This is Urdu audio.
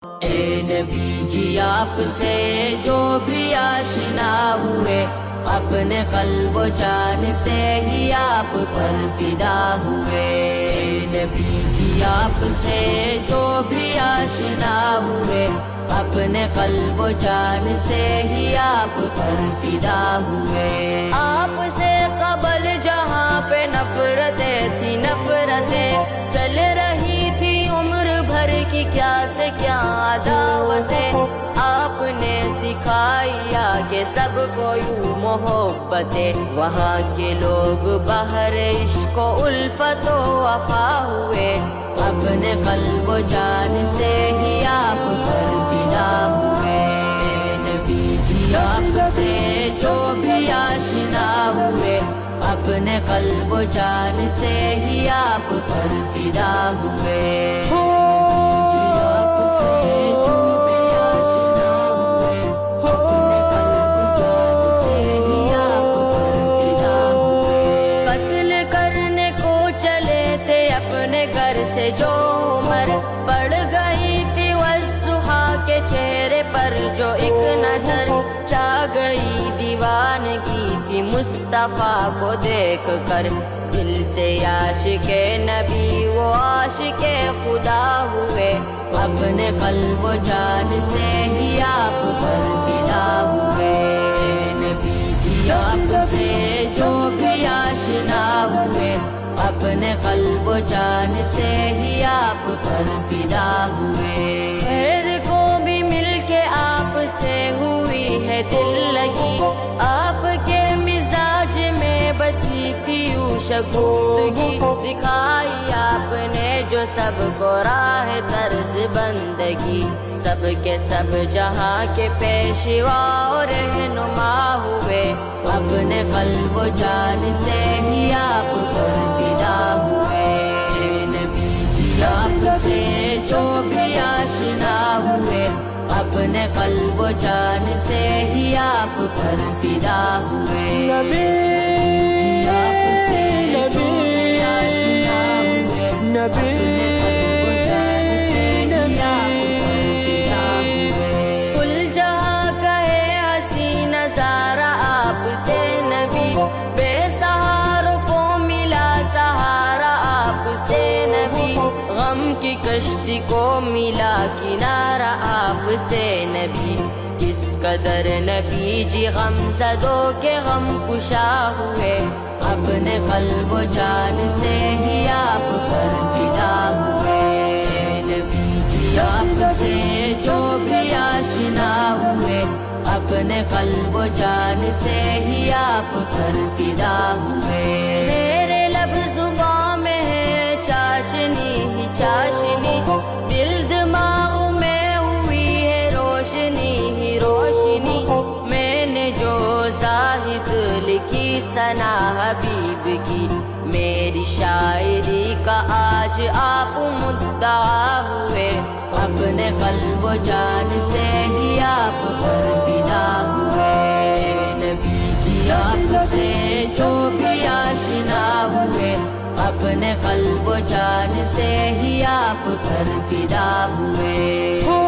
اے نبی جی آپ سے جو بھی آشنا ہوئے، اپنے قلب و جان سے ہی آپ پر فدا ہوئے۔ اے نبی جی آپ سے جو بھی آشنا ہوئے، اپنے قلب و جان سے ہی آپ پر فدا ہوئے۔ آپ سے قبل جہاں پہ نفرتیں تھی نفرتیں، چل رہی تھی عمر بھر کی کیا سے کیا عداوتیں، آپ نے سکھایا کہ سب کو یوں محبتیں، وہاں کے لوگ بحر عشق و الفت و وفا ہوئے، اپنے قلب و جان سے ہی آپ پر فدا ہوئے۔ اے نبی جی آپ سے جو بھی آشنا ہوئے، اپنے قلب و جان سے ہی آپ پر فدا ہوئے۔ جی آپ سے جو بھی آشنا ہوئے، اپنے قلب و جان سے ہی آپ پر فدا ہوئے۔ قتل کرنے کو چلے تھے اپنے گھر سے جو عمر، پڑ گئی تھی والضحیٰ کے چہرے پر جو ایک نظر، چھا گئی دیوانگی تھی مصطفیٰ کو دیکھ کر، دل سے عاشق نبی وہ عاشق خدا ہوئے، اپنے قلب و جان سے ہی آپ پر فدا ہوئے۔ اے نبی جی آپ سے جو بھی آشنا ہوئے، اپنے قلب و جان سے ہی آپ پر فدا ہوئے۔ خیر کو بھی مل کے آپ سے ہوئی ہے دل لگی، آپ کے مزاج میں بسی تھی یوں شگفتگی، دکھائی آپ نے جو سب کو راہ طرز بندگی، سب کے سب جہاں کے پیشوا اور رہنما ہوئے، اپنے قلب و جان سے ہی آپ پر فدا ہوئے۔ اے نبی جی آپ سے جو بھی آشنا ہوئے، اپنے قلب و جان سے ہی آپ پر فدا ہوئے۔ جی آپ سے جو بھی آشنا ہوئے، اپنے قلب و جان سے ہی آپ پر فدا ہوئے۔ کل جہاں کہے حسین نظارہ آپ سے نبی، بے سہاروں کو ملا سہارا آپ سے نبی، غم کی کشتی کو ملا کنارہ آپ سے نبی، کس قدر نبی جی غم زدوں کے غم کشا ہوئے، اپنے قلب و جان سے ہی آپ پر فدا ہوئے۔ اے نبی جی آپ سے جو بھی آشنا ہوئے، اپنے قلب و جان سے ہی آپ پر فدا ہوئے۔ میرے لب زباں میں ہے چاشنی ہی چاشنی، دل دماغ میں ہوئی ہے روشنی ہی روشنی، میں نے جو زاہد لکھی ثنا حبیب کی، میری شاعری کا آج آپ مدعا ہوئے، اپنے قلب و جان سے ہی آپ پر فدا ہوئے۔ اے نبی جی آپ سے جو بھی آشنا ہوئے، اپنے قلب و جان سے ہی آپ پر فدا ہوئے۔